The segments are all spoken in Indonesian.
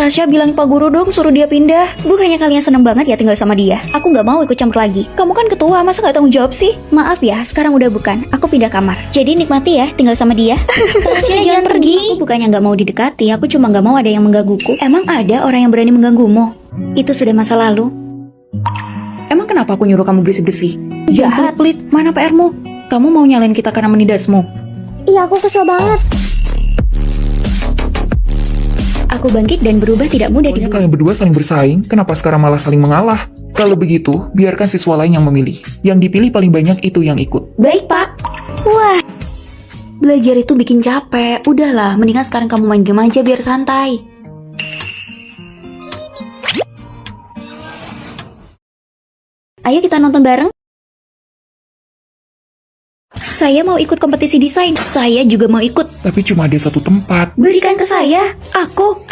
Tasya bilang Pak Guru dong suruh dia pindah. Bukannya kalian seneng banget ya tinggal sama dia? Aku nggak mau ikut campur lagi. Kamu kan ketua, masa nggak tanggung jawab sih? Maaf ya, sekarang udah bukan. Aku pindah kamar. Jadi nikmati ya tinggal sama dia. Tasya jangan pergi. Aku bukannya nggak mau didekati, aku cuma nggak mau ada yang menggangguku. Emang ada orang yang berani mengganggumu? Itu sudah masa lalu. Emang kenapa aku nyuruh kamu bersih-bersih? Jahat. Pelit, mana PR-mu? Kamu mau nyalain kita karena menidasmu? Iya, aku kesel banget. Aku bangkit dan berubah tidak mudah Pokoknya dibuat. kalian berdua saling bersaing, kenapa sekarang malah saling mengalah? Kalau begitu, biarkan siswa lain yang memilih. Yang dipilih paling banyak itu yang ikut. Baik, Pak. Wah. Belajar itu bikin capek. Udahlah, mendingan sekarang kamu main game aja biar santai. Ayo kita nonton bareng. Saya mau ikut kompetisi desain. Saya juga mau ikut. Tapi cuma ada satu tempat. Berikan ke saya. Aku.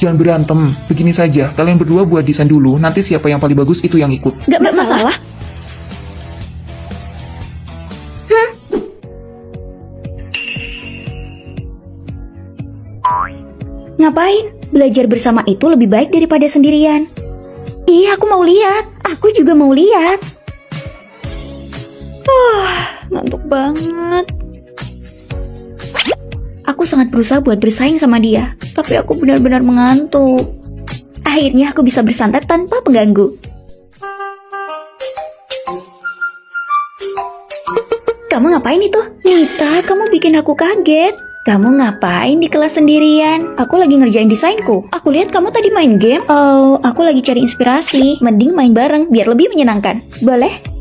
Jangan berantem. Begini saja, kalian berdua buat desain dulu, nanti siapa yang paling bagus itu yang ikut. Gak masalah. Ngapain? Belajar bersama itu lebih baik daripada sendirian. Iya, aku mau lihat. Aku juga mau lihat. Ngantuk banget. Aku sangat berusaha buat bersaing sama dia, tapi aku benar-benar mengantuk. Akhirnya aku bisa bersantai tanpa pengganggu. Kamu ngapain itu? Nita, kamu bikin aku kaget. Kamu ngapain di kelas sendirian? Aku lagi ngerjain desainku. Aku lihat kamu tadi main game. Oh, aku lagi cari inspirasi. Mending main bareng biar lebih menyenangkan. Boleh?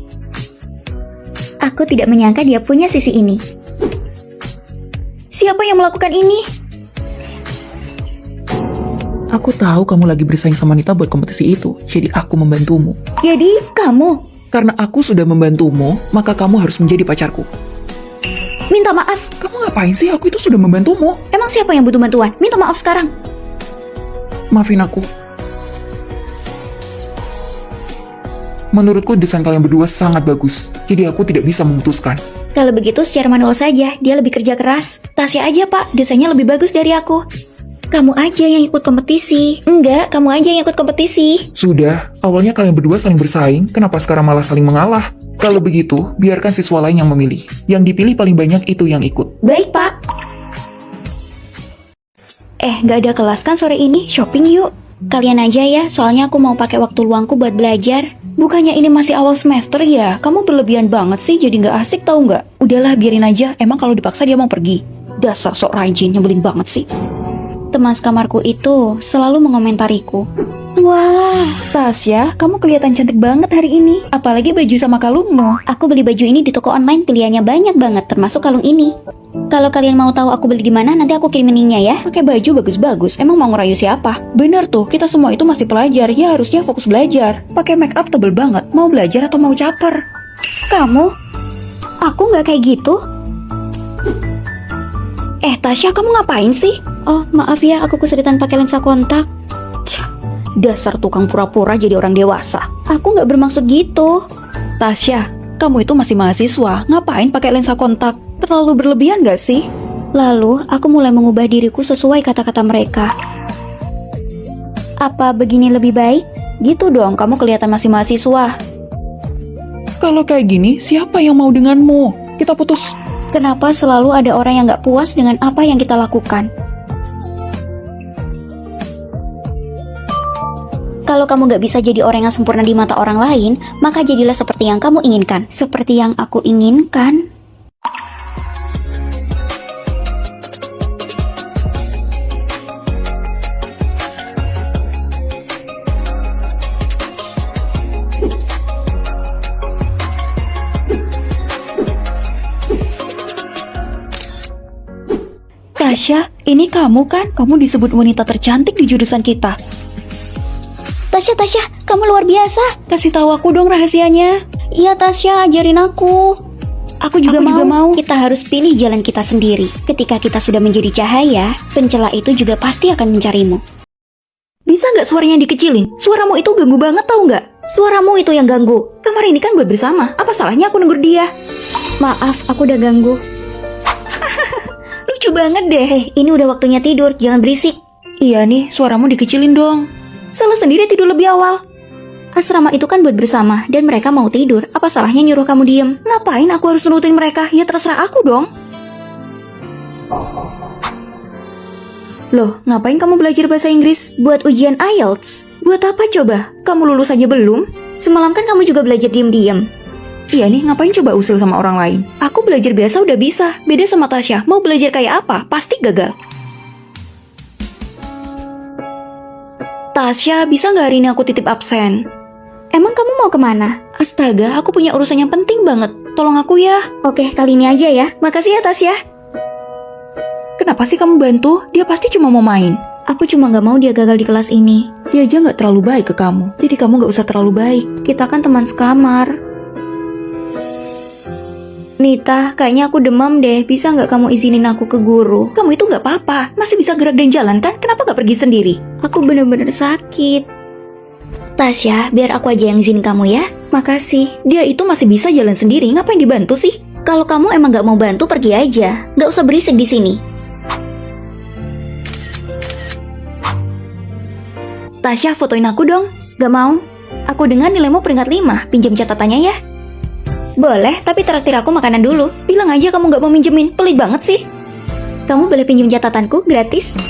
Aku tidak menyangka dia punya sisi ini. Siapa yang melakukan ini? Aku tahu kamu lagi bersaing sama Nita buat kompetisi itu, jadi aku membantumu. Jadi, kamu Karena aku sudah membantumu, maka kamu harus menjadi pacarku. minta maaf. Kamu ngapain sih? Aku itu sudah membantumu. Emang siapa yang butuh bantuan? Minta maaf sekarang. Maafin aku. Menurutku desain kalian berdua sangat bagus, jadi aku tidak bisa memutuskan. Kalau begitu secara manual saja, dia lebih kerja keras. Tasya aja, Pak, desainnya lebih bagus dari aku. Kamu aja yang ikut kompetisi. Enggak, kamu aja yang ikut kompetisi. Sudah, awalnya kalian berdua saling bersaing, kenapa sekarang malah saling mengalah? Kalau begitu, biarkan siswa lain yang memilih. Yang dipilih paling banyak itu yang ikut. Baik, Pak. Nggak ada kelas kan sore ini? Shopping yuk. Kalian aja ya, soalnya aku mau pakai waktu luangku buat belajar. Bukannya ini masih awal semester ya? Kamu berlebihan banget sih, jadi nggak asik tau nggak? Udahlah, biarin aja. Emang kalau dipaksa dia mau pergi. Dasar sok rajin, nyebelin banget sih. Teman sekamarku itu selalu mengomentariku. Wah, Tasya, kamu kelihatan cantik banget hari ini. Apalagi baju sama kalungmu. Aku beli baju ini di toko online, pilihannya banyak banget, termasuk kalung ini. Kalau kalian mau tahu aku beli di mana, nanti aku kirimin linknya ya. Pakai baju bagus-bagus, emang mau ngerayu siapa? Bener tuh, kita semua itu masih pelajar, ya harusnya fokus belajar. Pakai make up tebel banget, mau belajar atau mau caper? Kamu? Aku nggak kayak gitu. Tasya, kamu ngapain sih? Oh, maaf ya, aku kesulitan pakai lensa kontak. Dasar tukang pura-pura jadi orang dewasa. Aku nggak bermaksud gitu. Tasya, kamu itu masih mahasiswa, ngapain pakai lensa kontak? Terlalu berlebihan gak sih? Lalu, aku mulai mengubah diriku sesuai kata-kata mereka. Apa begini lebih baik? Gitu dong, kamu kelihatan masih mahasiswa. Kalau kayak gini, siapa yang mau denganmu? Kita putus. Kenapa selalu ada orang yang gak puas dengan apa yang kita lakukan? Kalau kamu gak bisa jadi orang yang sempurna di mata orang lain, maka jadilah seperti yang kamu inginkan. Seperti yang aku inginkan. Tasya, ini kamu kan? Kamu disebut wanita tercantik di jurusan kita. Tasya, kamu luar biasa. Kasih tahu aku dong rahasianya. Iya Tasya, ajarin aku. Aku juga mau. Kita harus pilih jalan kita sendiri. Ketika kita sudah menjadi cahaya, pencela itu juga pasti akan mencarimu. Bisa nggak suaranya dikecilin? Suaramu itu ganggu banget tau nggak? Suaramu itu yang ganggu. Kamar ini kan buat bersama. Apa salahnya aku negur dia? Maaf, aku udah ganggu. Lucu banget deh. Ini udah waktunya tidur, jangan berisik. Iya nih, suaramu dikecilin dong. Salah sendiri tidur lebih awal. Asrama itu kan buat bersama, dan mereka mau tidur. Apa salahnya nyuruh kamu diem? Ngapain aku harus nurutin mereka? Ya terserah aku dong. Loh, ngapain kamu belajar bahasa Inggris? Buat ujian IELTS? Buat apa coba? Kamu lulus aja belum? Semalam kan kamu juga belajar diem-diem. Iya nih, ngapain coba usil sama orang lain? Aku belajar biasa udah bisa. Beda sama Tasya, mau belajar kayak apa? Pasti gagal. Tasya, bisa nggak hari ini aku titip absen? Emang kamu mau kemana? Astaga, aku punya urusan yang penting banget. Tolong aku ya. Oke, kali ini aja ya. Makasih ya, Tasya. Kenapa sih kamu bantu? Dia pasti cuma mau main. Aku cuma nggak mau dia gagal di kelas ini. Dia aja nggak terlalu baik ke kamu, jadi kamu nggak usah terlalu baik. Kita kan teman sekamar. Nita, kayaknya aku demam deh. Bisa nggak kamu izinin aku ke guru? Kamu itu nggak apa-apa. Masih bisa gerak dan jalan kan? Kenapa nggak pergi sendiri? Aku bener-bener sakit. Tasya, biar aku aja yang izin kamu ya. Makasih. Dia itu masih bisa jalan sendiri. Ngapain dibantu sih? Kalau kamu emang nggak mau bantu, pergi aja. Nggak usah berisik di sini. Tasya, fotoin aku dong. Gak mau. Aku dengar nilaimu peringkat 5. Pinjam catatannya ya. Boleh, tapi traktir aku makanan dulu. Bilang aja kamu gak mau minjemin. Pelit banget sih. Kamu boleh pinjam catatanku gratis.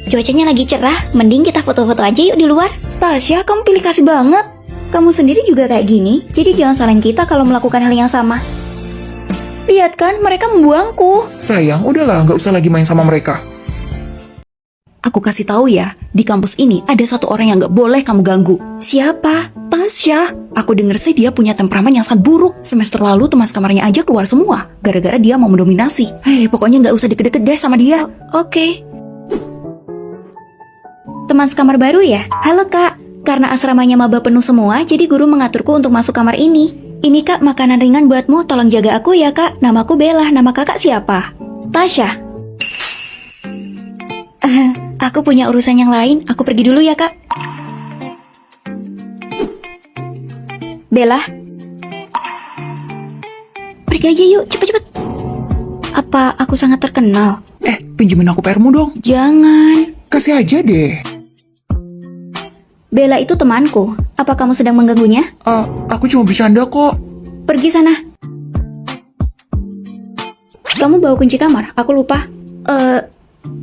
Cuacanya lagi cerah. Mending kita foto-foto aja yuk di luar. Tasya, kamu pilih kasih banget. Kamu sendiri juga kayak gini. Jadi jangan salahin kita kalau melakukan hal yang sama. Lihat kan, mereka membuangku. Sayang, udahlah, nggak usah lagi main sama mereka. Aku kasih tahu ya, di kampus ini ada satu orang yang nggak boleh kamu ganggu. Siapa? Tasya. Aku denger sih dia punya temperamen yang sangat buruk. Semester lalu teman sekamarnya aja keluar semua, gara-gara dia mau mendominasi. Hei, pokoknya nggak usah deket-deket deh sama dia. Oke. Teman sekamar baru ya? Halo kak, karena asramanya maba penuh semua, jadi guru mengaturku untuk masuk kamar ini. Ini kak, makanan ringan buatmu, tolong jaga aku ya kak. Namaku Bella, nama kakak siapa? Tasya. Aku punya urusan yang lain, aku pergi dulu ya kak. Bella. Pergi aja yuk, cepet-cepet. Apa aku sangat terkenal? Pinjemin aku PR-mu dong. Jangan. Kasih aja deh. Bella itu temanku. Apa kamu sedang mengganggunya? Aku cuma bercanda kok. Pergi sana. Kamu bawa kunci kamar? Aku lupa.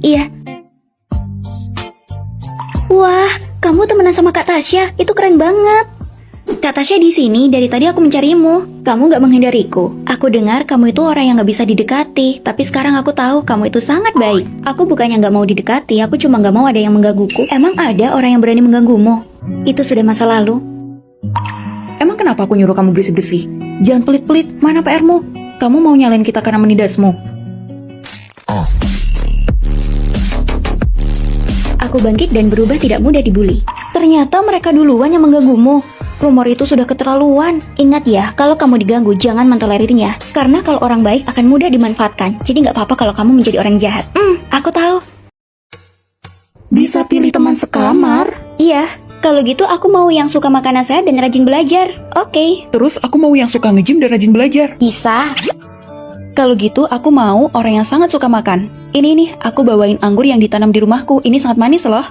Iya. Wah, kamu temenan sama Kak Tasya. Itu keren banget. Kak Tasya di sini. Dari tadi aku mencarimu. Kamu gak menghindariku. Aku dengar kamu itu orang yang gak bisa didekati. Tapi sekarang aku tahu kamu itu sangat baik. Aku bukannya gak mau didekati. Aku cuma gak mau ada yang menggangguku. Emang ada orang yang berani mengganggumu? Itu sudah masa lalu. Emang kenapa aku nyuruh kamu bersih-bersih? Jangan pelit-pelit, mana PR-mu? Kamu mau nyalain kita karena menidasmu? Aku bangkit dan berubah tidak mudah dibully. Ternyata mereka duluan yang mengganggumu. Rumor itu sudah keterlaluan. Ingat ya, kalau kamu diganggu jangan mentolerirnya. Karena kalau orang baik akan mudah dimanfaatkan. Jadi nggak apa-apa kalau kamu menjadi orang jahat. Aku tahu. Bisa pilih teman sekamar? Iya, kalau gitu aku mau yang suka makanan sehat dan rajin belajar. Oke. Terus aku mau yang suka nge-gym dan rajin belajar. Bisa. Kalau gitu aku mau orang yang sangat suka makan. Ini nih, aku bawain anggur yang ditanam di rumahku. Ini sangat manis loh.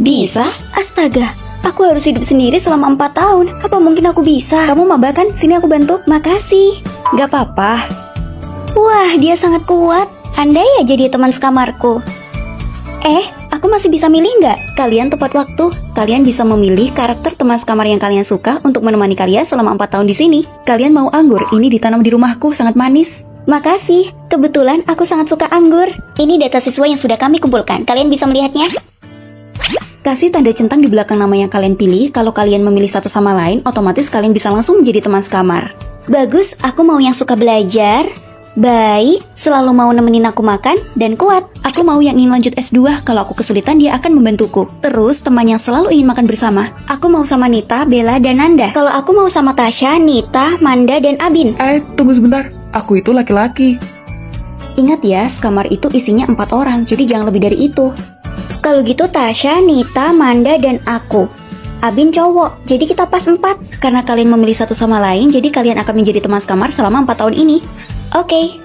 Bisa? Astaga, aku harus hidup sendiri selama 4 tahun. Apa mungkin aku bisa? Kamu maba kan? Sini aku bantu. Makasih. Gak apa-apa. Wah, dia sangat kuat. Andai aja dia teman sekamarku. Aku masih bisa milih nggak? Kalian tepat waktu. Kalian bisa memilih karakter teman sekamar yang kalian suka untuk menemani kalian selama 4 tahun di sini. Kalian mau anggur? Ini ditanam di rumahku, sangat manis. Makasih. Kebetulan aku sangat suka anggur. Ini data siswa yang sudah kami kumpulkan. Kalian bisa melihatnya? Kasih tanda centang di belakang nama yang kalian pilih. Kalau kalian memilih satu sama lain, otomatis kalian bisa langsung menjadi teman sekamar. Bagus, aku mau yang suka belajar, baik, selalu mau nemenin aku makan, dan kuat. Aku mau yang ingin lanjut S2. Kalau aku kesulitan, dia akan membantuku. Terus, teman yang selalu ingin makan bersama. Aku mau sama Nita, Bella, dan Nanda. Kalau aku mau sama Tasya, Nita, Manda, dan Abin. Tunggu sebentar. Aku itu laki-laki. Ingat ya, sekamar itu isinya 4 orang, jadi jangan lebih dari itu. Kalau gitu Tasya, Nita, Manda, dan aku. Abin cowok, jadi kita pas 4. Karena kalian memilih satu sama lain, jadi kalian akan menjadi teman sekamar selama 4 tahun ini. Oke.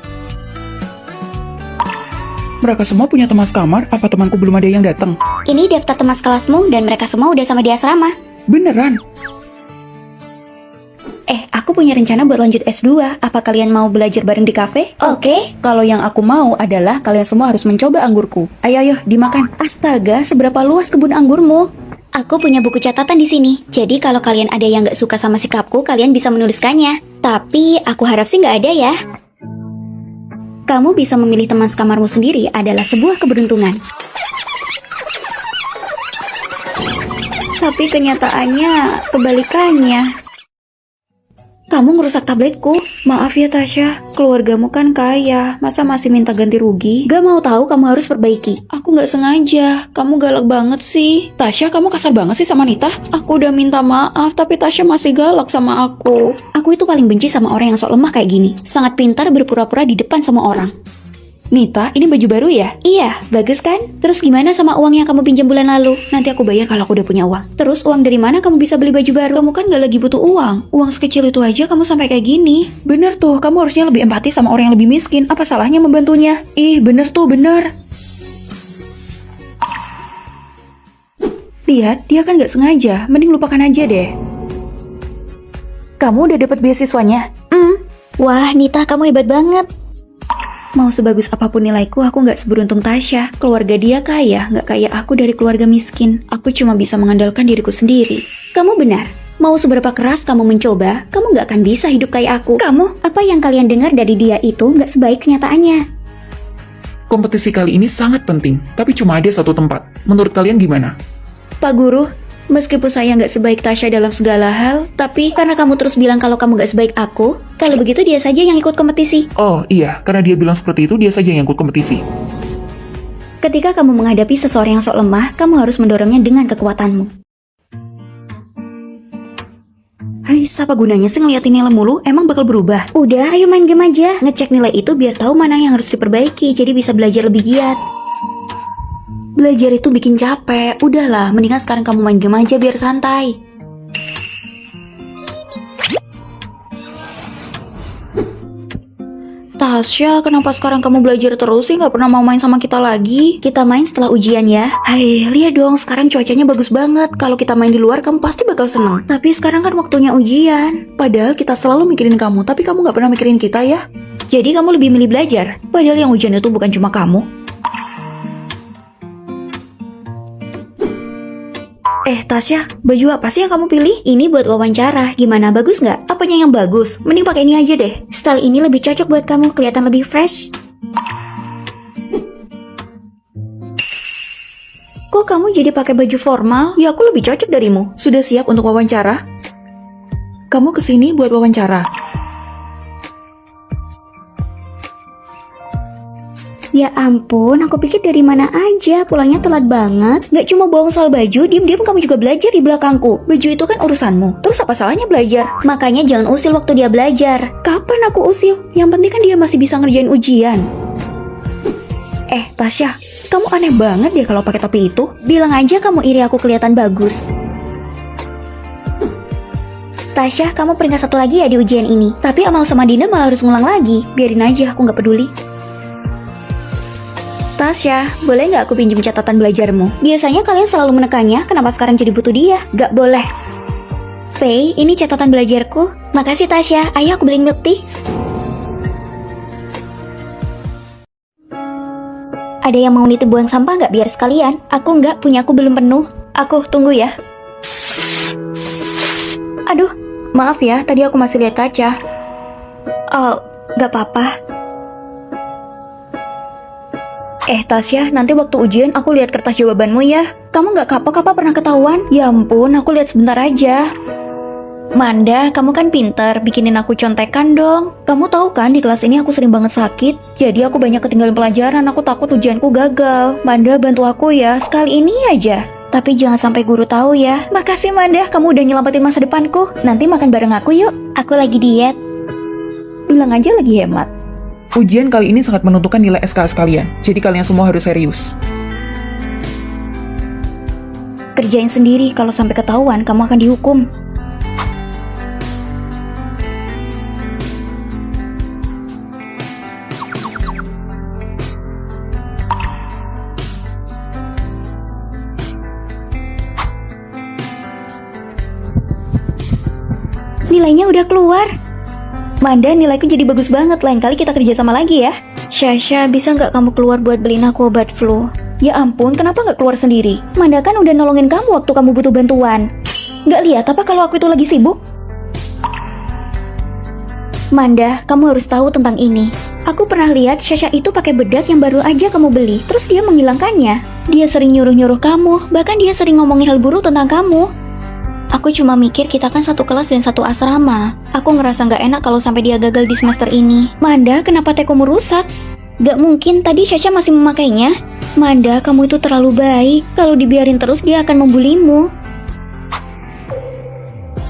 Mereka semua punya teman kamar, apa temanku belum ada yang datang? Ini daftar teman kelasmu dan mereka semua udah sama di asrama. Beneran? Aku punya rencana buat lanjut S2. Apa kalian mau belajar bareng di kafe? Oke. Kalau yang aku mau adalah kalian semua harus mencoba anggurku. Ayo, dimakan. Astaga, seberapa luas kebun anggurmu? Aku punya buku catatan di sini. Jadi kalau kalian ada yang nggak suka sama sikapku, kalian bisa menuliskannya. Tapi aku harap sih nggak ada ya. Kamu bisa memilih teman sekamarmu sendiri adalah sebuah keberuntungan. Tapi kenyataannya kebalikannya. Kamu ngerusak tabletku. Maaf ya Tasya, keluargamu kan kaya, masa masih minta ganti rugi? Gak mau tahu, kamu harus perbaiki. Aku gak sengaja, kamu galak banget sih. Tasya, kamu kasar banget sih sama Nita. Aku udah minta maaf, tapi Tasya masih galak sama aku. Aku itu paling benci sama orang yang sok lemah kayak gini. Sangat pintar berpura-pura di depan semua orang. Nita, ini baju baru ya? Iya, bagus kan? Terus gimana sama uang yang kamu pinjam bulan lalu? Nanti aku bayar kalau aku udah punya uang. Terus uang dari mana kamu bisa beli baju baru? Kamu kan gak lagi butuh uang. Uang sekecil itu aja kamu sampai kayak gini. Bener tuh, kamu harusnya lebih empati sama orang yang lebih miskin. Apa salahnya membantunya? Ih, bener tuh, bener. Lihat, dia kan gak sengaja. Mending lupakan aja deh. Kamu udah dapat beasiswanya? Wah, Nita, kamu hebat banget. Mau sebagus apapun nilaiku, aku nggak seberuntung Tasya. Keluarga dia kaya, nggak kayak aku dari keluarga miskin. Aku cuma bisa mengandalkan diriku sendiri. Kamu benar. Mau seberapa keras kamu mencoba, kamu nggak akan bisa hidup kayak aku. Kamu, apa yang kalian dengar dari dia itu nggak sebaik kenyataannya. Kompetisi kali ini sangat penting, tapi cuma ada satu tempat. Menurut kalian gimana? Pak Guru, meskipun saya nggak sebaik Tasya dalam segala hal, tapi karena kamu terus bilang kalau kamu nggak sebaik aku, kalau begitu dia saja yang ikut kompetisi. Oh iya, karena dia bilang seperti itu, dia saja yang ikut kompetisi. Ketika kamu menghadapi seseorang yang sok lemah, kamu harus mendorongnya dengan kekuatanmu. Hai, apa gunanya sih ngeliatin nilai mulu? Emang bakal berubah? Udah, ayo main game aja. Ngecek nilai itu biar tahu mana yang harus diperbaiki, jadi bisa belajar lebih giat. Belajar itu bikin capek. Udahlah, mendingan sekarang kamu main game aja biar santai. Tasya, kenapa sekarang kamu belajar terus sih? Gak pernah mau main sama kita lagi? Kita main setelah ujian ya. Hai, lihat dong, sekarang cuacanya bagus banget. Kalau kita main di luar, kamu pasti bakal seneng. Tapi sekarang kan waktunya ujian. Padahal kita selalu mikirin kamu, tapi kamu gak pernah mikirin kita ya? Jadi kamu lebih milih belajar. Padahal yang ujian itu bukan cuma kamu. Tasya, baju apa sih yang kamu pilih? Ini buat wawancara. Gimana, bagus nggak? Apanya yang bagus? Mending pakai ini aja deh. Style ini lebih cocok buat kamu, kelihatan lebih fresh. Kok kamu jadi pakai baju formal? Ya aku lebih cocok darimu. Sudah siap untuk wawancara? Kamu kesini buat wawancara. Ya ampun, aku pikir dari mana aja, pulangnya telat banget. Gak cuma bohong soal baju, diam-diam kamu juga belajar di belakangku. Baju itu kan urusanmu, terus apa salahnya belajar? Makanya jangan usil waktu dia belajar. Kapan aku usil? Yang penting kan dia masih bisa ngerjain ujian. Tasya, kamu aneh banget deh kalau pakai topi itu. Bilang aja kamu iri aku kelihatan bagus. Tasya, kamu peringkat 1 lagi ya di ujian ini. Tapi Amal sama Dinda malah harus ngulang lagi. Biarin aja, aku gak peduli. Tasya, boleh nggak aku pinjam catatan belajarmu? Biasanya kalian selalu menekannya, kenapa sekarang jadi butuh dia? Gak boleh. Faye, ini catatan belajarku. Makasih Tasya, ayo aku beliin milk tea. Ada yang mau nitip buang sampah nggak biar sekalian? Aku nggak, punya aku belum penuh. Aku tunggu ya. Aduh, maaf ya, tadi aku masih lihat kaca. Oh, nggak apa-apa. Tasya, nanti waktu ujian aku lihat kertas jawabanmu ya. Kamu nggak kapok apa pernah ketahuan? Ya ampun, aku lihat sebentar aja. Manda, kamu kan pintar, bikinin aku contekan dong. Kamu tahu kan di kelas ini aku sering banget sakit. Jadi aku banyak ketinggalan pelajaran, aku takut ujianku gagal. Manda, bantu aku ya, sekali ini aja. Tapi jangan sampai guru tahu ya. Makasih Manda, kamu udah nyelamatin masa depanku. Nanti makan bareng aku yuk. Aku lagi diet. Bilang aja lagi hemat. Ujian kali ini sangat menentukan nilai SKS kalian, jadi kalian semua harus serius. Kerjain sendiri, kalau sampai ketahuan kamu akan dihukum. Nilainya udah keluar. Manda, nilaiku jadi bagus banget. Lain kali kita kerja sama lagi ya. Syasha, bisa nggak kamu keluar buat beliin aku obat flu? Ya ampun, kenapa nggak keluar sendiri? Manda kan udah nolongin kamu waktu kamu butuh bantuan. Nggak lihat apa kalau aku itu lagi sibuk? Manda, kamu harus tahu tentang ini. Aku pernah lihat Syasha itu pakai bedak yang baru aja kamu beli, terus dia menghilangkannya. Dia sering nyuruh-nyuruh kamu, bahkan dia sering ngomongin hal buruk tentang kamu. Aku cuma mikir kita kan satu kelas dan satu asrama. Aku ngerasa nggak enak kalau sampai dia gagal di semester ini. Manda, kenapa tekomu rusak? Gak mungkin, tadi Syasha masih memakainya. Manda, kamu itu terlalu baik. Kalau dibiarin terus dia akan membulimu.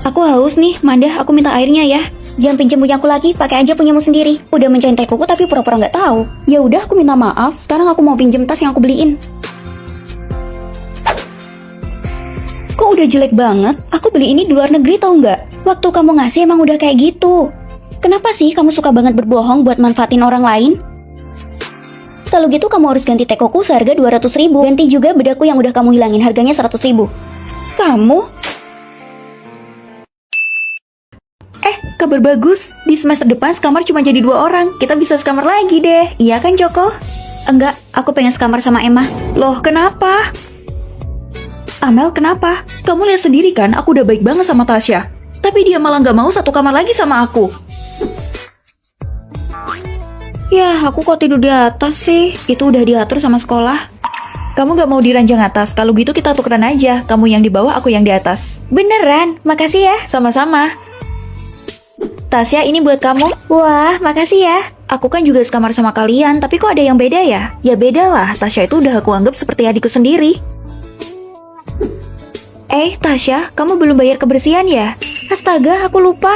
Aku haus nih, Manda, aku minta airnya ya. Jangan pinjam punya aku lagi, pakai aja punyamu sendiri. Udah mencain teh koko tapi pura-pura nggak tahu. Ya udah, aku minta maaf. Sekarang aku mau pinjem tas yang aku beliin. Kok udah jelek banget? Aku beli ini di luar negeri tau nggak? Waktu kamu ngasih emang udah kayak gitu. Kenapa sih kamu suka banget berbohong buat manfaatin orang lain? Kalau gitu kamu harus ganti teh koko seharga 200.000. Ganti juga bedaku yang udah kamu hilangin, harganya 100.000. Kamu? Kabar bagus. Di semester depan sekamar cuma jadi 2 orang. Kita bisa sekamar lagi deh. Iya kan, Joko? Enggak, aku pengen sekamar sama Emma. Loh, kenapa? Amel, kenapa? Kamu lihat sendiri kan, aku udah baik banget sama Tasya. Tapi dia malah nggak mau satu kamar lagi sama aku. Ya, aku kok tidur di atas sih? Itu udah diatur sama sekolah. Kamu nggak mau di ranjang atas? Kalau gitu kita tukeran aja. Kamu yang di bawah, aku yang di atas. Beneran? Makasih ya. Sama-sama. Tasya, ini buat kamu. Wah, makasih ya. Aku kan juga sekamar sama kalian, tapi kok ada yang beda ya? Ya beda lah, Tasya itu udah aku anggap seperti adikku sendiri. Tasya, kamu belum bayar kebersihan ya? Astaga, aku lupa.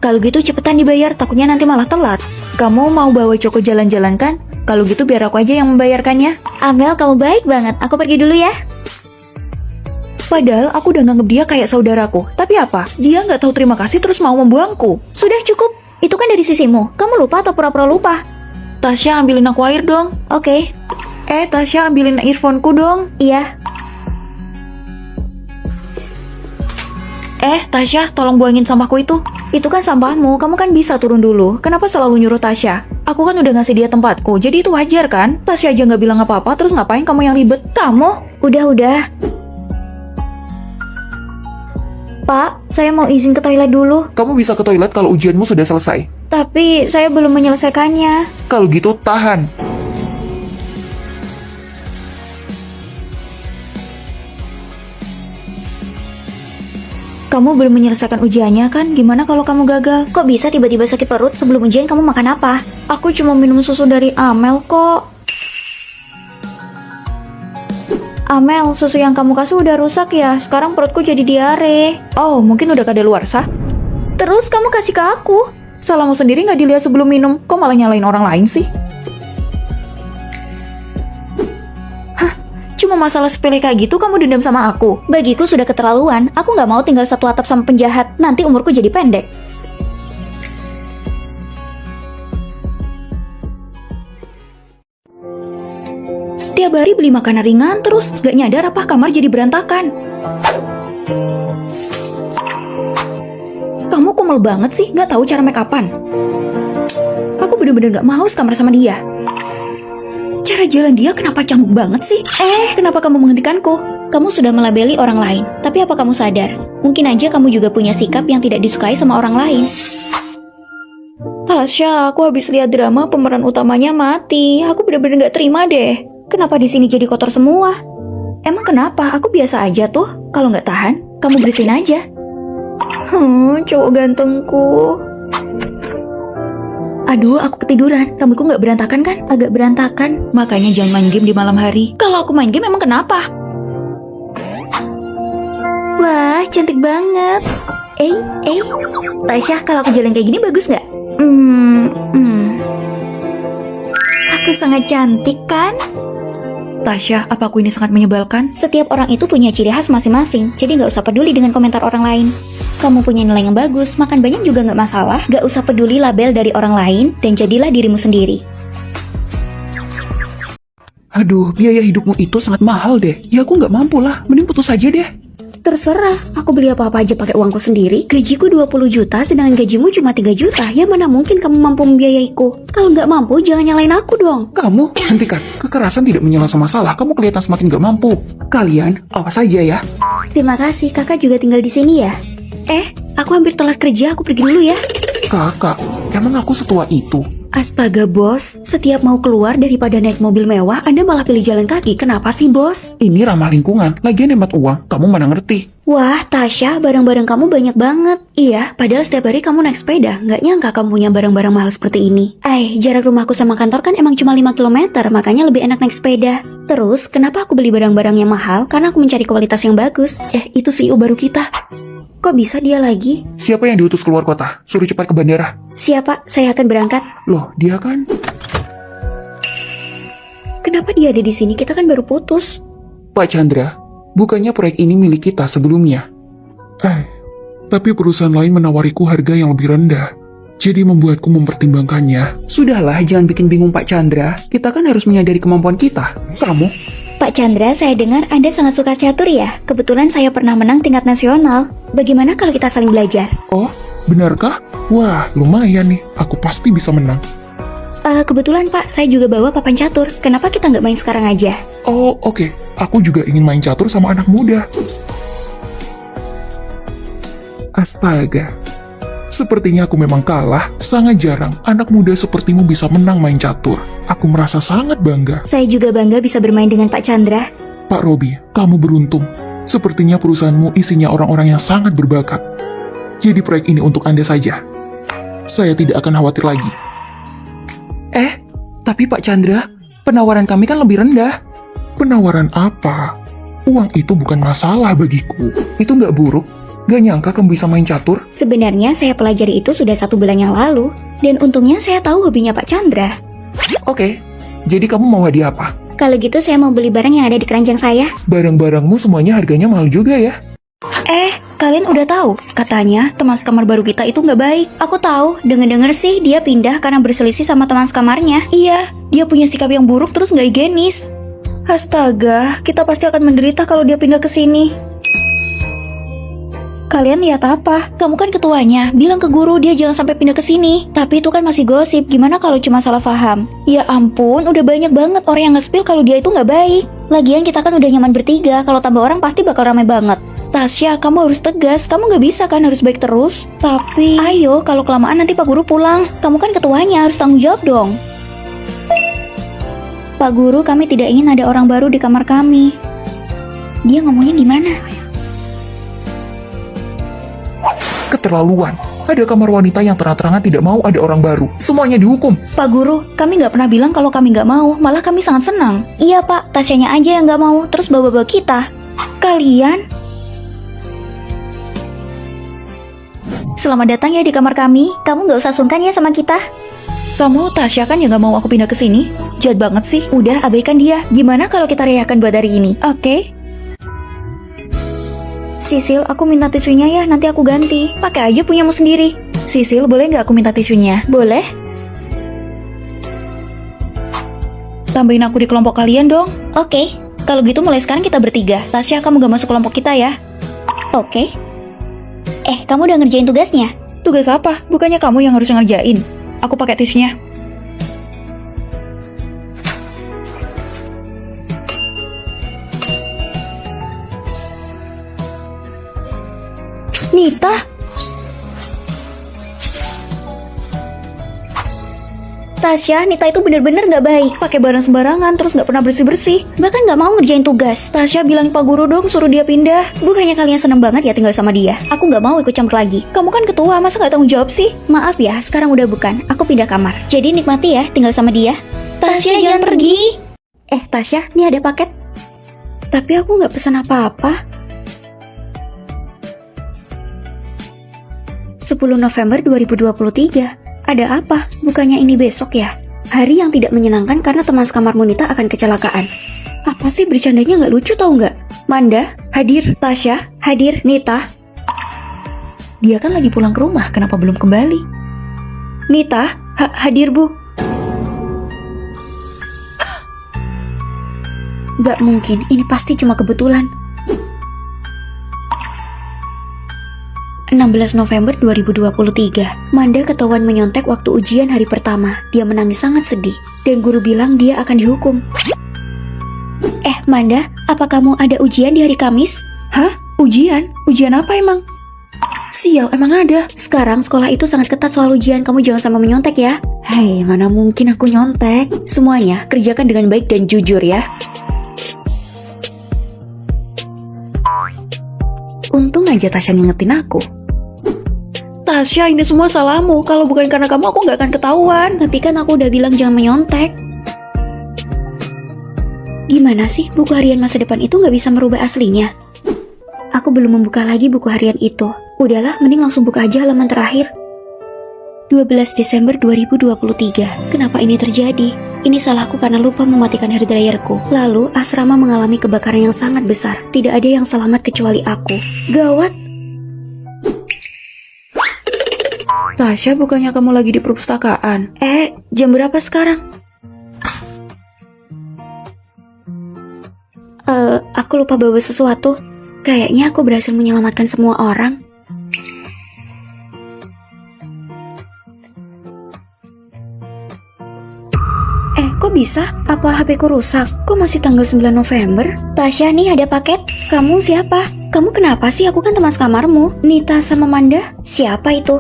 Kalau gitu cepetan dibayar, takutnya nanti malah telat. Kamu mau bawa Joko jalan-jalan kan? Kalau gitu biar aku aja yang membayarkannya. Amel, kamu baik banget. Aku pergi dulu ya. Padahal aku udah nganggep dia kayak saudaraku. Tapi apa? Dia nggak tahu terima kasih terus mau membuangku. Sudah cukup. Itu kan dari sisimu. Kamu lupa atau pura-pura lupa? Tasya, ambilin aku air dong. Oke. Tasya, ambilin earphone-ku dong. Iya. Tasya, tolong buangin sampahku itu. Itu kan sampahmu, kamu kan bisa turun dulu. Kenapa selalu nyuruh Tasya? Aku kan udah ngasih dia tempatku, jadi itu wajar kan? Tasya aja nggak bilang apa-apa, terus ngapain kamu yang ribet? Kamu? Udah. Pak, saya mau izin ke toilet dulu. Kamu bisa ke toilet kalau ujianmu sudah selesai. Tapi saya belum menyelesaikannya. Kalau gitu, tahan. Kamu belum menyelesaikan ujiannya kan? Gimana kalau kamu gagal? Kok bisa tiba-tiba sakit perut? Sebelum ujian kamu makan apa? Aku cuma minum susu dari Amel kok. Amel, susu yang kamu kasih udah rusak ya? Sekarang perutku jadi diare. Oh, mungkin udah kadaluarsa. Terus kamu kasih ke aku? Salahmu sendiri nggak dilihat sebelum minum. Kok malah nyalain orang lain sih? Cuma masalah sepele kayak gitu kamu dendam sama aku? Bagiku sudah keterlaluan. Aku nggak mau tinggal satu atap sama penjahat. Nanti umurku jadi pendek. Tiap hari beli makanan ringan terus gak nyadar apa kamar jadi berantakan. Kamu kumel banget sih, gak tahu cara make upan. Aku bener-bener gak mau sekamar sama dia. Cara jalan dia kenapa canggung banget sih? Kenapa kamu menghentikanku? Kamu sudah melabeli orang lain. Tapi apa kamu sadar? Mungkin aja kamu juga punya sikap yang tidak disukai sama orang lain. Tasya, aku habis lihat drama pemeran utamanya mati. Aku bener-bener gak terima deh. Kenapa di sini jadi kotor semua? Emang kenapa? Aku biasa aja tuh. Kalau nggak tahan, kamu bersihin aja. Cowok gantengku. Aduh, aku ketiduran. Rambutku nggak berantakan kan? Agak berantakan. Makanya jangan main game di malam hari. Kalau aku main game emang kenapa? Wah, cantik banget. Tasya, kalau aku jalan kayak gini bagus nggak? Aku sangat cantik kan? Tasya, apa aku ini sangat menyebalkan? Setiap orang itu punya ciri khas masing-masing, jadi nggak usah peduli dengan komentar orang lain. Kamu punya nilai yang bagus, makan banyak juga nggak masalah. Nggak usah peduli label dari orang lain, dan jadilah dirimu sendiri. Aduh, biaya hidupmu itu sangat mahal deh. Ya aku nggak mampu lah, mending putus aja deh. Terserah, aku beli apa-apa aja pakai uangku sendiri. Gajiku 20 juta, sedangkan gajimu cuma 3 juta. Ya mana mungkin kamu mampu membiayaiku? Kalau nggak mampu, jangan nyalain aku dong. Kamu, hentikan. Kekerasan tidak menyelesaikan masalah. Kamu kelihatan semakin gak mampu. Kalian, awas saja ya. Terima kasih, kakak juga tinggal di sini ya? Aku hampir telat kerja, aku pergi dulu ya. Kakak, emang aku setua itu? Astaga bos, setiap mau keluar daripada naik mobil mewah, Anda malah pilih jalan kaki. Kenapa sih bos? Ini ramah lingkungan. Lagian hemat uang, kamu mana ngerti. Wah, Tasya, barang-barang kamu banyak banget. Iya, padahal setiap hari kamu naik sepeda. Nggak nyangka kamu punya barang-barang mahal seperti ini. Jarak rumahku sama kantor kan emang cuma 5 km, makanya lebih enak naik sepeda. Terus, kenapa aku beli barang-barang yang mahal? Karena aku mencari kualitas yang bagus. Itu CEO baru kita. Kok bisa dia lagi? Siapa yang diutus keluar kota? Suruh cepat ke bandara. Siapa? Saya akan berangkat. Loh, dia kan... Kenapa dia ada di sini? Kita kan baru putus. Pak Chandra, bukannya proyek ini milik kita sebelumnya? Tapi perusahaan lain menawariku harga yang lebih rendah. Jadi membuatku mempertimbangkannya. Sudahlah, jangan bikin bingung Pak Chandra. Kita kan harus menyadari kemampuan kita. Kamu... Pak Chandra, saya dengar Anda sangat suka catur ya? Kebetulan saya pernah menang tingkat nasional. Bagaimana kalau kita saling belajar? Oh, benarkah? Wah, lumayan nih. Aku pasti bisa menang. Kebetulan Pak, saya juga bawa papan catur. Kenapa kita nggak main sekarang aja? Oh, oke. Aku juga ingin main catur sama anak muda. Astaga. Sepertinya aku memang kalah. Sangat jarang anak muda sepertimu bisa menang main catur. Aku merasa sangat bangga. Saya juga bangga bisa bermain dengan Pak Chandra. Pak Robi, kamu beruntung. Sepertinya perusahaanmu isinya orang-orang yang sangat berbakat. Jadi proyek ini untuk Anda saja. Saya tidak akan khawatir lagi. Tapi Pak Chandra, penawaran kami kan lebih rendah. Penawaran apa? Uang itu bukan masalah bagiku. Itu nggak buruk. Gak nyangka kamu bisa main catur. Sebenarnya saya pelajari itu sudah 1 bulan yang lalu. Dan untungnya saya tahu hobinya Pak Chandra. Oke, jadi kamu mau hadiah apa? Kalau gitu saya mau beli barang yang ada di keranjang saya. Barang-barangmu semuanya harganya mahal juga ya. Kalian udah tahu? Katanya teman sekamar baru kita itu nggak baik. Aku tahu, denger-denger sih dia pindah karena berselisih sama teman sekamarnya. Iya, dia punya sikap yang buruk terus nggak higienis. Astaga, kita pasti akan menderita kalau dia pindah ke sini. Kalian lihat apa? Kamu kan ketuanya, bilang ke guru dia jangan sampai pindah ke sini. Tapi itu kan masih gosip, gimana kalau cuma salah paham? Ya ampun, udah banyak banget orang yang nge-spill kalau dia itu nggak baik. Lagian kita kan udah nyaman bertiga, kalau tambah orang pasti bakal rame banget. Tasya, kamu harus tegas, kamu nggak bisa kan harus baik terus. Tapi, ayo, kalau kelamaan nanti Pak Guru pulang. Kamu kan ketuanya, harus tanggung jawab dong. Pak Guru, kami tidak ingin ada orang baru di kamar kami. Dia ngomongnya gimana? Keterlaluan. Ada kamar wanita yang terang-terangan tidak mau ada orang baru. Semuanya dihukum. Pak Guru, kami nggak pernah bilang kalau kami nggak mau, malah kami sangat senang. Iya Pak, Tasyanya aja yang nggak mau, terus bawa-bawa kita. Kalian? Selamat datang ya di kamar kami. Kamu nggak usah sungkan ya sama kita. Kamu Tasya kan yang gak mau aku pindah ke sini? Jahat banget sih. Udah, abaikan dia. Gimana kalau kita rayakan buat hari ini? Oke. Sisil, aku minta tisunya ya, nanti aku ganti. Pakai aja punyamu sendiri. Sisil, boleh nggak aku minta tisunya? Boleh? Tambahin aku di kelompok kalian dong. Oke. Kalau gitu mulai sekarang kita bertiga. Tasya, kamu gak masuk kelompok kita ya? Oke. Kamu udah ngerjain tugasnya? Tugas apa? Bukannya kamu yang harus ngerjain. Aku pakai tisunya. Nita? Tasya, Nita itu bener-bener gak baik. Pakai barang sembarangan, terus gak pernah bersih-bersih. Bahkan gak mau ngerjain tugas. Tasya bilang Pak Guru dong, suruh dia pindah. Bukannya kalian seneng banget ya tinggal sama dia? Aku gak mau ikut campur lagi. Kamu kan ketua, masa gak tanggung jawab sih? Maaf ya, sekarang udah bukan. Aku pindah kamar. Jadi nikmati ya tinggal sama dia. Tasya, jangan pergi. Tasya, nih ada paket. Tapi aku gak pesan apa-apa. 10 November 2023. Ada apa? Bukannya ini besok ya? Hari yang tidak menyenangkan karena teman sekamar Nita akan kecelakaan. Apa sih bercandanya nggak lucu tau nggak? Manda, hadir. Tasya, hadir. Nita. Dia kan lagi pulang ke rumah, kenapa belum kembali? Nita, hadir bu. Gak mungkin, ini pasti cuma kebetulan. 16 November 2023. Manda ketahuan menyontek waktu ujian hari pertama. Dia menangis sangat sedih. Dan guru bilang dia akan dihukum. Manda, apa kamu ada ujian di hari Kamis? Hah? Ujian? Ujian apa emang? Sial, emang ada? Sekarang sekolah itu sangat ketat soal ujian. Kamu jangan sampai menyontek ya. Hei, mana mungkin aku nyontek? Semuanya kerjakan dengan baik dan jujur ya. Untung aja Tasya ngingetin aku. Tasya, ini semua salahmu. Kalau bukan karena kamu, aku nggak akan ketahuan. Tapi kan aku udah bilang jangan menyontek. Gimana sih, buku harian masa depan itu nggak bisa merubah aslinya? Aku belum membuka lagi buku harian itu. Udahlah, mending langsung buka aja halaman terakhir. 12 Desember 2023. Kenapa ini terjadi? Ini salahku karena lupa mematikan hairdryerku. Lalu, asrama mengalami kebakaran yang sangat besar. Tidak ada yang selamat kecuali aku. Gawat! Tasya, bukannya kamu lagi di perpustakaan? Jam berapa sekarang? Aku lupa bawa sesuatu. Kayaknya aku berhasil menyelamatkan semua orang. Kok bisa? Apa HP ku rusak? Kok masih tanggal 9 November? Tasya, nih ada paket. Kamu siapa? Kamu kenapa sih? Aku kan teman sekamarmu. Nita sama Manda. Siapa itu?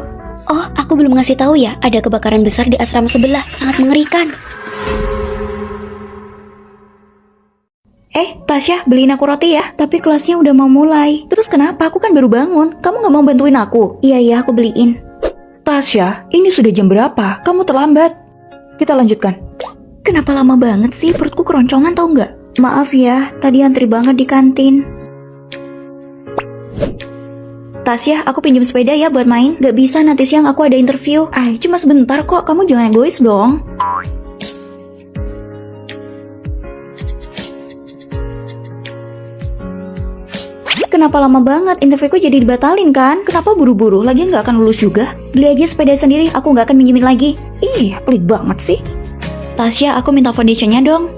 Oh, aku belum ngasih tahu ya. Ada kebakaran besar di asrama sebelah. Sangat mengerikan. Tasya, beliin aku roti ya. Tapi kelasnya udah mau mulai. Terus kenapa? Aku kan baru bangun. Kamu gak mau bantuin aku? Iya, aku beliin. Tasya, ini sudah jam berapa? Kamu terlambat. Kita lanjutkan. Kenapa lama banget sih? Perutku keroncongan tau nggak? Maaf ya, tadi antri banget di kantin. Tasya, aku pinjam sepeda ya buat main. Gak bisa, nanti siang aku ada interview. Cuma sebentar kok. Kamu jangan egois dong. Kenapa lama banget? Interviewku jadi dibatalin kan? Kenapa buru-buru? Lagi nggak akan lulus juga? Beli aja sepeda sendiri, aku nggak akan minjemin lagi. Ih, pelit banget sih. Tasya, aku minta foundationnya dong.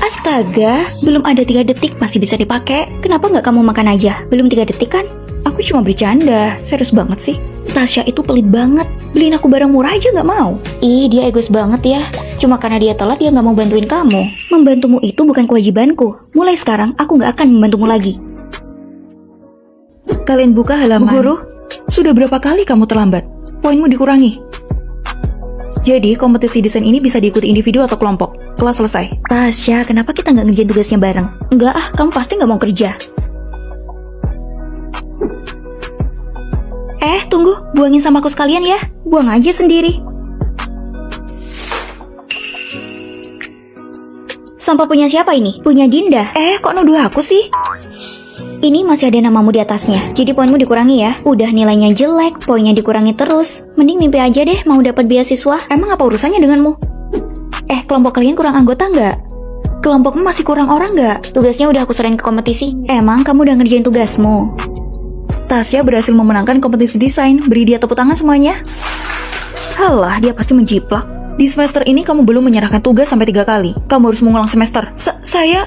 Astaga, belum ada 3 detik masih bisa dipakai. Kenapa nggak kamu makan aja? Belum 3 detik kan? Aku cuma bercanda. Serius banget sih. Tasya itu pelit banget. Beliin aku barang murah aja nggak mau. Ih, dia egois banget ya. Cuma karena dia telat, dia nggak mau bantuin kamu. Membantumu itu bukan kewajibanku. Mulai sekarang, aku nggak akan membantumu lagi. Kalian buka halaman. Bu Guru, sudah berapa kali kamu terlambat? Poinmu dikurangi. Jadi, kompetisi desain ini bisa diikuti individu atau kelompok. Kelas selesai. Tasya, kenapa kita nggak ngerjain tugasnya bareng? Enggak kamu pasti nggak mau kerja. Tunggu, buangin sampahku sekalian ya. Buang aja sendiri. Sampah punya siapa ini? Punya Dinda. Kok nuduh aku sih? Ini masih ada namamu di atasnya, jadi poinmu dikurangi ya. Udah nilainya jelek, poinnya dikurangi terus. Mending mimpi aja deh mau dapat beasiswa. Emang apa urusannya denganmu? Kelompok kalian kurang anggota nggak? Kelompokmu masih kurang orang nggak? Tugasnya udah aku serahin ke kompetisi. Emang kamu udah ngerjain tugasmu? Tasya berhasil memenangkan kompetisi desain. Beri dia tepuk tangan semuanya. Halah, dia pasti menjiplak. Di semester ini kamu belum menyerahkan tugas sampai 3 kali. Kamu harus mengulang semester. Saya...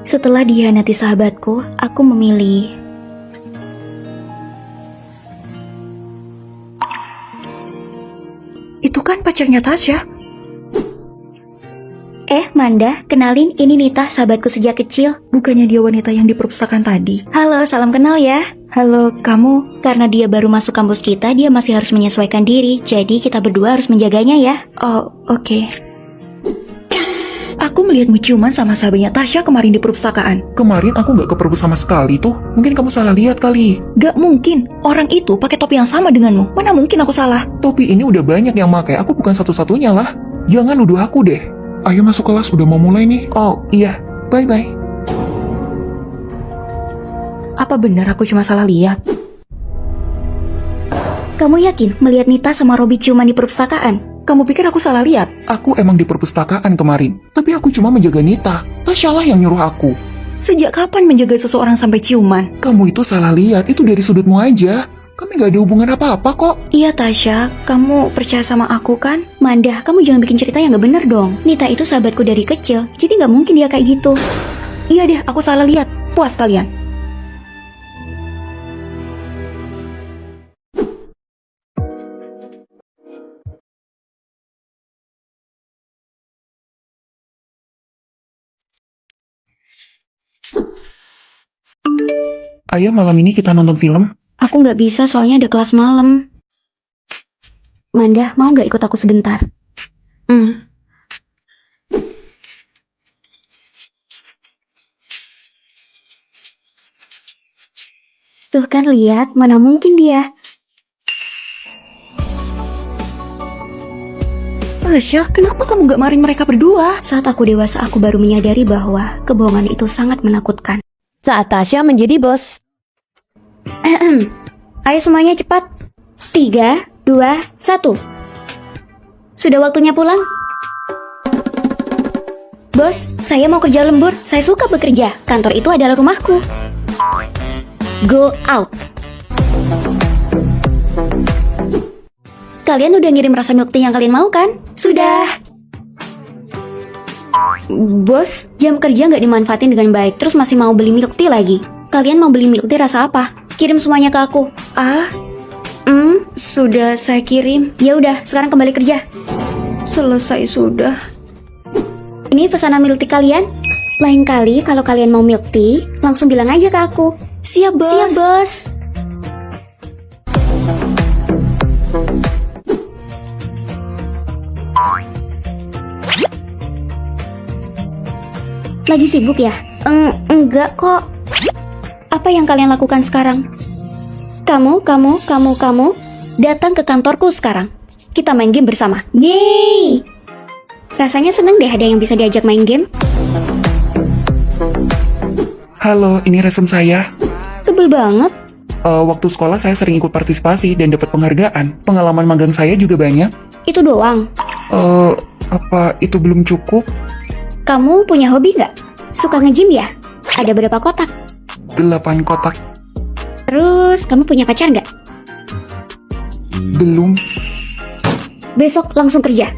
Setelah dihianati sahabatku, aku memilih... Itu kan pacarnya Tasya. Manda, kenalin ini Nita, sahabatku sejak kecil. Bukannya dia wanita yang di perpustakaan tadi? Halo, salam kenal ya. Halo, kamu? Karena dia baru masuk kampus kita, dia masih harus menyesuaikan diri. Jadi kita berdua harus menjaganya ya. Oh, oke. Aku melihatmu ciuman sama sahabatnya Tasya kemarin di perpustakaan. Kemarin aku nggak ke perpus sama sekali tuh. Mungkin kamu salah lihat kali. Gak mungkin. Orang itu pakai topi yang sama denganmu. Mana mungkin aku salah? Topi ini udah banyak yang pakai. Aku bukan satu-satunya lah. Jangan nuduh aku deh. Ayo masuk kelas, udah mau mulai nih. Oh, iya. Bye-bye. Apa benar aku cuma salah lihat? Kamu yakin melihat Nita sama Robby ciuman di perpustakaan? Kamu pikir aku salah lihat? Aku emang di perpustakaan kemarin. Tapi aku cuma menjaga Nita. Tasya lah yang nyuruh aku. Sejak kapan menjaga seseorang sampai ciuman? Kamu itu salah lihat. Itu dari sudutmu aja. Kami gak ada hubungan apa-apa kok. Iya Tasya, kamu percaya sama aku kan? Manda, kamu jangan bikin cerita yang gak bener dong. Nita itu sahabatku dari kecil, jadi gak mungkin dia kayak gitu. Iya deh, aku salah lihat. Puas kalian. Ayo malam ini kita nonton film. Aku gak bisa soalnya ada kelas malam. Manda, mau gak ikut aku sebentar? Tuh kan lihat, mana mungkin dia. Tasya, kenapa kamu gak marahin mereka berdua? Saat aku dewasa, aku baru menyadari bahwa kebohongan itu sangat menakutkan. Saat Tasya menjadi bos. Ayo semuanya cepat. 3, 2, 1. Sudah waktunya pulang. Bos, saya mau kerja lembur. Saya suka bekerja. Kantor itu adalah rumahku. Go out. Kalian udah ngirim rasa milk tea yang kalian mau kan? Sudah. Bos, jam kerja nggak dimanfaatin dengan baik, terus masih mau beli milk tea lagi. Kalian mau beli milk tea rasa apa? Kirim semuanya ke aku. Sudah saya kirim. Ya udah, sekarang kembali kerja. Selesai sudah. Ini pesanan milk tea kalian. Lain kali kalau kalian mau milk tea, langsung bilang aja ke aku. Siap, bos. Siap, bos. Lagi sibuk ya? Enggak kok. Apa yang kalian lakukan sekarang? Kamu datang ke kantorku sekarang. Kita main game bersama. Yeay! Rasanya seneng deh ada yang bisa diajak main game. Halo, ini resume saya. Tebel banget. Waktu sekolah saya sering ikut partisipasi dan dapat penghargaan. Pengalaman magang saya juga banyak. Itu doang. Apa itu belum cukup? Kamu punya hobi nggak? Suka nge-gym ya? Ada berapa kotak? 8 kotak. Terus, kamu punya pacar nggak? Belum. Besok langsung kerja.